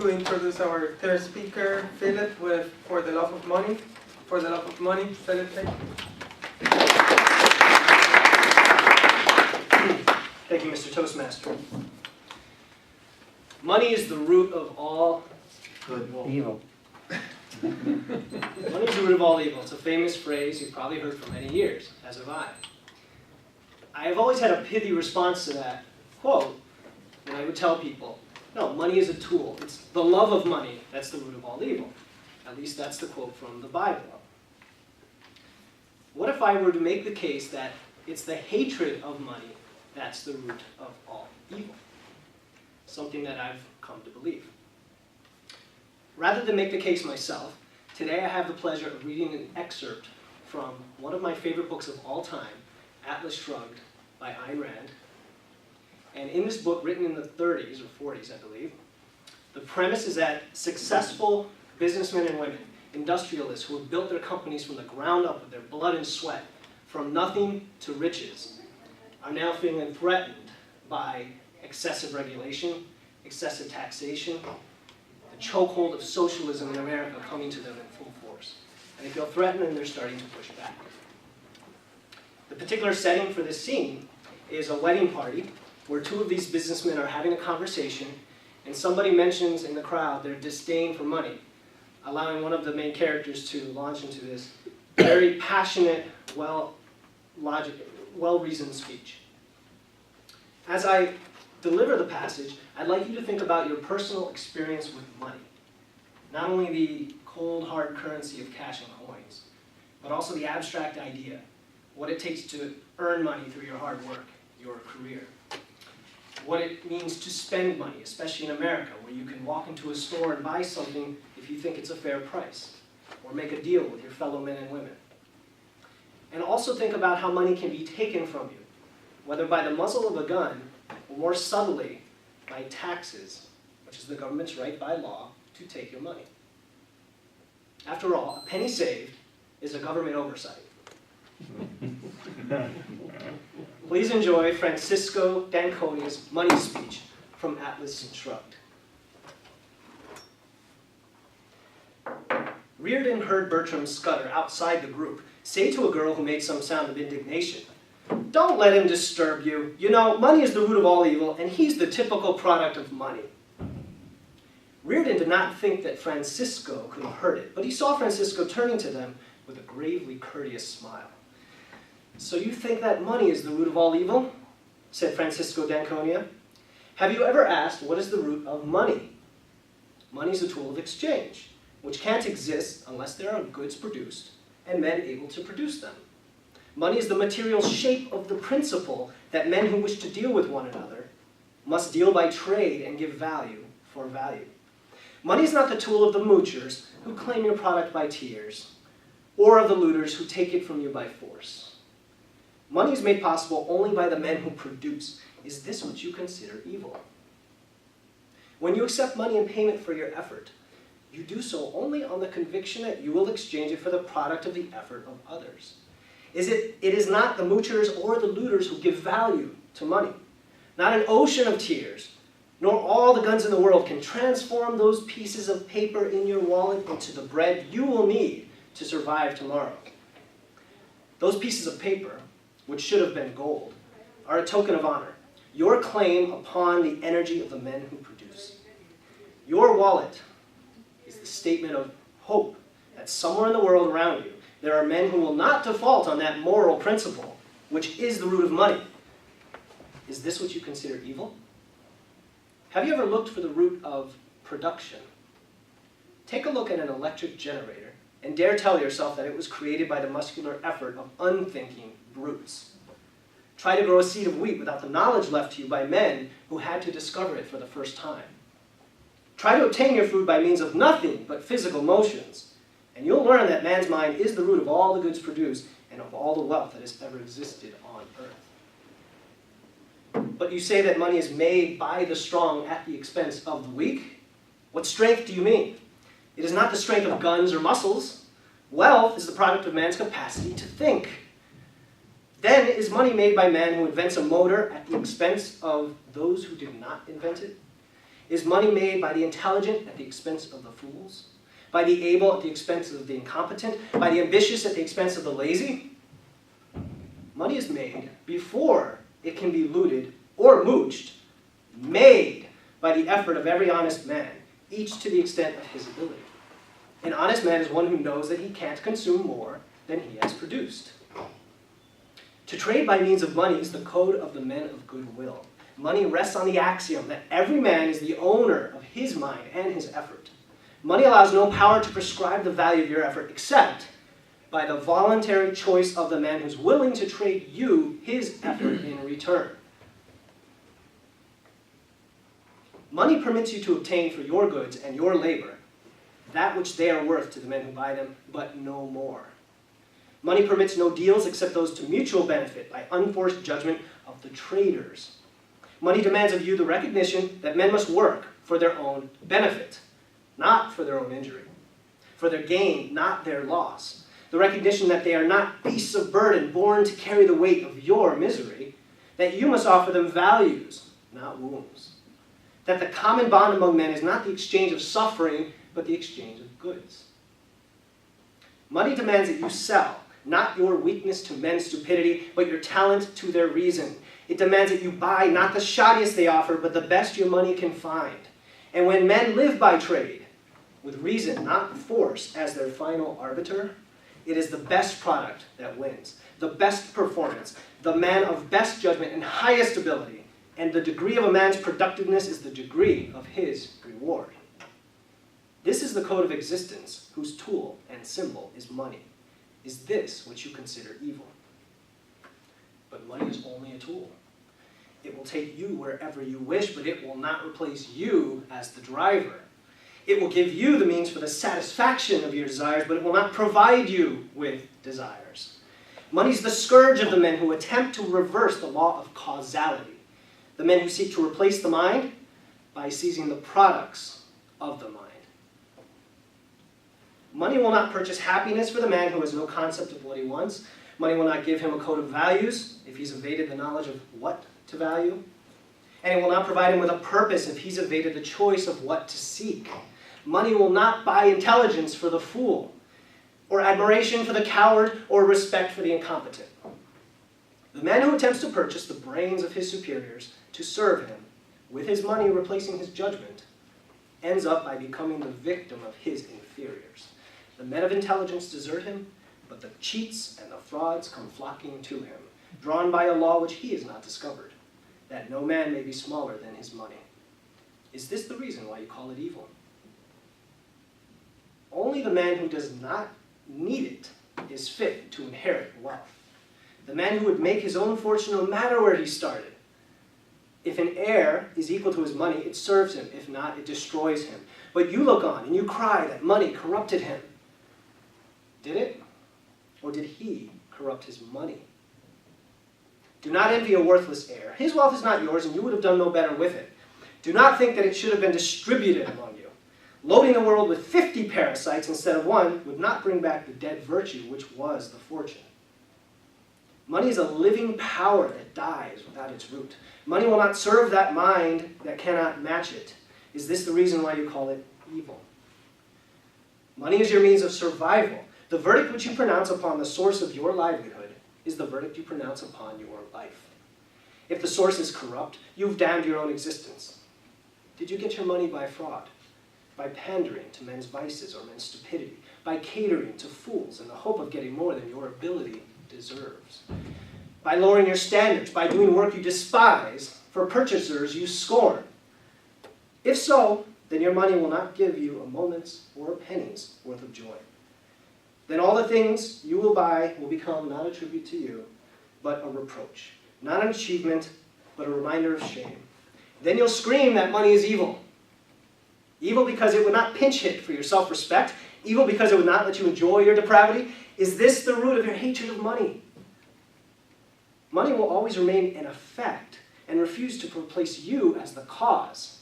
to introduce our third speaker, Philip, with For the Love of Money. For the Love of Money, Philip, thank you. Thank you, Mr. Toastmaster. Money is the root of all Evil. Money is the root of all evil. It's a famous phrase you've probably heard for many years, as have I. I have always had a pithy response to that quote when I would tell people, no, money is a tool. It's the love of money that's the root of all evil. At least that's the quote from the Bible. What if I were to make the case that it's the hatred of money that's the root of all evil? Something that I've come to believe. Rather than make the case myself, today I have the pleasure of reading an excerpt from one of my favorite books of all time, Atlas Shrugged by Ayn Rand. And in this book, written in the 30s or 40s, I believe, the premise is that successful businessmen and women, industrialists who have built their companies from the ground up with their blood and sweat, from nothing to riches, are now feeling threatened by excessive regulation, excessive taxation, the chokehold of socialism in America coming to them in full force. And they feel threatened and they're starting to push back. The particular setting for this scene is a wedding party where two of these businessmen are having a conversation and somebody mentions in the crowd their disdain for money, allowing one of the main characters to launch into this very passionate, well-reasoned speech. As I deliver the passage, I'd like you to think about your personal experience with money. Not only the cold, hard currency of cash and coins, but also the abstract idea, what it takes to earn money through your hard work, your career. What it means to spend money, especially in America, where you can walk into a store and buy something if you think it's a fair price, or make a deal with your fellow men and women. And also think about how money can be taken from you, whether by the muzzle of a gun, or more subtly, by taxes, which is the government's right by law to take your money. After all, a penny saved is a government oversight. Please enjoy Francisco d'Anconia's money speech from Atlas Shrugged. Reardon heard Bertram Scudder outside the group say to a girl who made some sound of indignation, "Don't let him disturb you. You know, money is the root of all evil, and he's the typical product of money." Reardon did not think that Francisco could have heard it, but he saw Francisco turning to them with a gravely courteous smile. "So you think that money is the root of all evil?" said Francisco d'Anconia. "Have you ever asked what is the root of money? Money is a tool of exchange, which can't exist unless there are goods produced and men able to produce them. Money is the material shape of the principle that men who wish to deal with one another must deal by trade and give value for value. Money is not the tool of the moochers who claim your product by tears, or of the looters who take it from you by force. Money is made possible only by the men who produce. Is this what you consider evil? When you accept money in payment for your effort, you do so only on the conviction that you will exchange it for the product of the effort of others. It is not the moochers or the looters who give value to money. Not an ocean of tears, nor all the guns in the world can transform those pieces of paper in your wallet into the bread you will need to survive tomorrow. Those pieces of paper, which should have been gold, are a token of honor, your claim upon the energy of the men who produce. Your wallet is the statement of hope that somewhere in the world around you, there are men who will not default on that moral principle, which is the root of money. Is this what you consider evil? Have you ever looked for the root of production? Take a look at an electric generator and dare tell yourself that it was created by the muscular effort of unthinking brutes. Try to grow a seed of wheat without the knowledge left to you by men who had to discover it for the first time. Try to obtain your food by means of nothing but physical motions, and you'll learn that man's mind is the root of all the goods produced and of all the wealth that has ever existed on earth. But you say that money is made by the strong at the expense of the weak? What strength do you mean? It is not the strength of guns or muscles. Wealth is the product of man's capacity to think. Then is money made by man who invents a motor at the expense of those who did not invent it? Is money made by the intelligent at the expense of the fools? By the able at the expense of the incompetent? By the ambitious at the expense of the lazy? Money is made before it can be looted or mooched, made by the effort of every honest man, each to the extent of his ability. An honest man is one who knows that he can't consume more than he has produced. To trade by means of money is the code of the men of goodwill. Money rests on the axiom that every man is the owner of his mind and his effort. Money allows no power to prescribe the value of your effort except by the voluntary choice of the man who's willing to trade you his effort in return. Money permits you to obtain for your goods and your labor that which they are worth to the men who buy them, but no more. Money permits no deals except those to mutual benefit by unforced judgment of the traders. Money demands of you the recognition that men must work for their own benefit, not for their own injury, for their gain, not their loss. The recognition that they are not beasts of burden born to carry the weight of your misery, that you must offer them values, not wounds. That the common bond among men is not the exchange of suffering, but the exchange of goods. Money demands that you sell, not your weakness to men's stupidity, but your talent to their reason. It demands that you buy not the shoddiest they offer, but the best your money can find. And when men live by trade, with reason, not force, as their final arbiter, it is the best product that wins, the best performance, the man of best judgment and highest ability, and the degree of a man's productiveness is the degree of his reward. This is the code of existence, whose tool and symbol is money. Is this what you consider evil? But money is only a tool. It will take you wherever you wish, but it will not replace you as the driver. It will give you the means for the satisfaction of your desires, but it will not provide you with desires. Money is the scourge of the men who attempt to reverse the law of causality. The men who seek to replace the mind by seizing the products of the mind. Money will not purchase happiness for the man who has no concept of what he wants. Money will not give him a code of values if he's evaded the knowledge of what to value. And it will not provide him with a purpose if he's evaded the choice of what to seek. Money will not buy intelligence for the fool, or admiration for the coward, or respect for the incompetent. The man who attempts to purchase the brains of his superiors to serve him, with his money replacing his judgment, ends up by becoming the victim of his inferiors. The men of intelligence desert him, but the cheats and the frauds come flocking to him, drawn by a law which he has not discovered, that no man may be smaller than his money. Is this the reason why you call it evil? Only the man who does not need it is fit to inherit wealth. The man who would make his own fortune no matter where he started. If an heir is equal to his money, it serves him. If not, it destroys him. But you look on and you cry that money corrupted him. Did it? Or did he corrupt his money? Do not envy a worthless heir. His wealth is not yours, and you would have done no better with it. Do not think that it should have been distributed among you. Loading the world with 50 parasites instead of one would not bring back the dead virtue which was the fortune. Money is a living power that dies without its root. Money will not serve that mind that cannot match it. Is this the reason why you call it evil? Money is your means of survival. The verdict which you pronounce upon the source of your livelihood is the verdict you pronounce upon your life. If the source is corrupt, you've damned your own existence. Did you get your money by fraud? By pandering to men's vices or men's stupidity? By catering to fools in the hope of getting more than your ability deserves? By lowering your standards? By doing work you despise for purchasers you scorn? If so, then your money will not give you a moment's or a penny's worth of joy. Then all the things you will buy will become not a tribute to you, but a reproach. Not an achievement, but a reminder of shame. Then you'll scream that money is evil. Evil because it would not pinch hit for your self-respect. Evil because it would not let you enjoy your depravity. Is this the root of your hatred of money? Money will always remain an effect and refuse to replace you as the cause.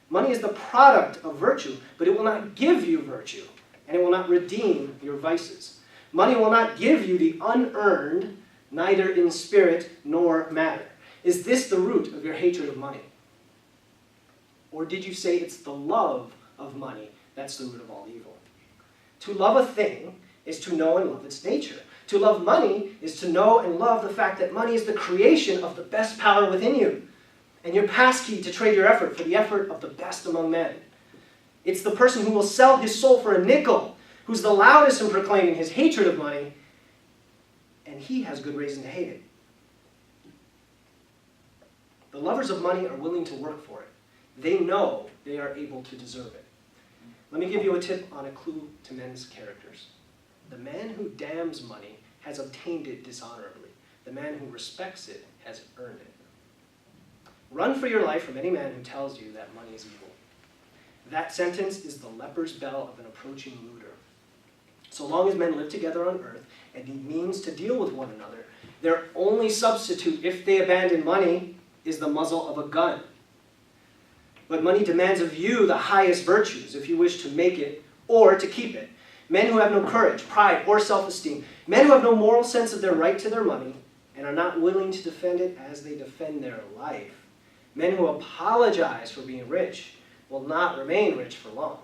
Money is the product of virtue, but it will not give you virtue, and it will not redeem your vices. Money will not give you the unearned, neither in spirit nor matter. Is this the root of your hatred of money? Or did you say it's the love of money that's the root of all evil? To love a thing is to know and love its nature. To love money is to know and love the fact that money is the creation of the best power within you, and your passkey to trade your effort for the effort of the best among men. It's the person who will sell his soul for a nickel, who's the loudest in proclaiming his hatred of money, and he has good reason to hate it. The lovers of money are willing to work for it. They know they are able to deserve it. Let me give you a tip on a clue to men's characters. The man who damns money has obtained it dishonorably. The man who respects it has earned it. Run for your life from any man who tells you that money is evil. That sentence is the leper's bell of an approaching looter. So long as men live together on earth and need means to deal with one another, their only substitute, if they abandon money, is the muzzle of a gun. But money demands of you the highest virtues if you wish to make it or to keep it. Men who have no courage, pride, or self-esteem, men who have no moral sense of their right to their money and are not willing to defend it as they defend their life, men who apologize for being rich will not remain rich for long.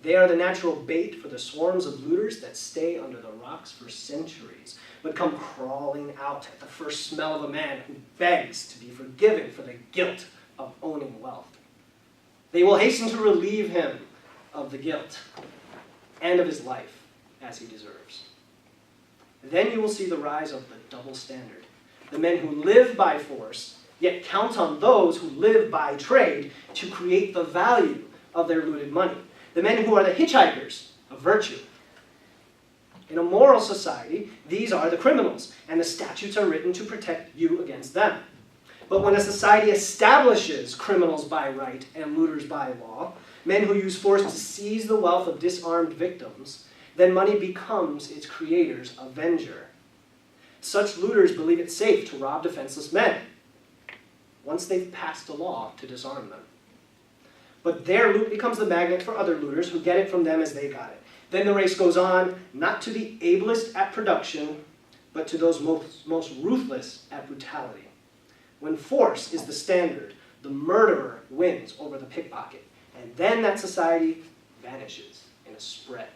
They are the natural bait for the swarms of looters that stay under the rocks for centuries, but come crawling out at the first smell of a man who begs to be forgiven for the guilt of owning wealth. They will hasten to relieve him of the guilt and of his life as he deserves. Then you will see the rise of the double standard, the men who live by force, yet count on those who live by trade to create the value of their looted money, the men who are the hitchhikers of virtue. In a moral society, these are the criminals, and the statutes are written to protect you against them. But when a society establishes criminals by right and looters by law, men who use force to seize the wealth of disarmed victims, then money becomes its creator's avenger. Such looters believe it safe to rob defenseless men, once they've passed a law to disarm them. But their loot becomes the magnet for other looters who get it from them as they got it. Then the race goes on, not to the ablest at production, but to those most ruthless at brutality. When force is the standard, the murderer wins over the pickpocket, and then that society vanishes in a spread.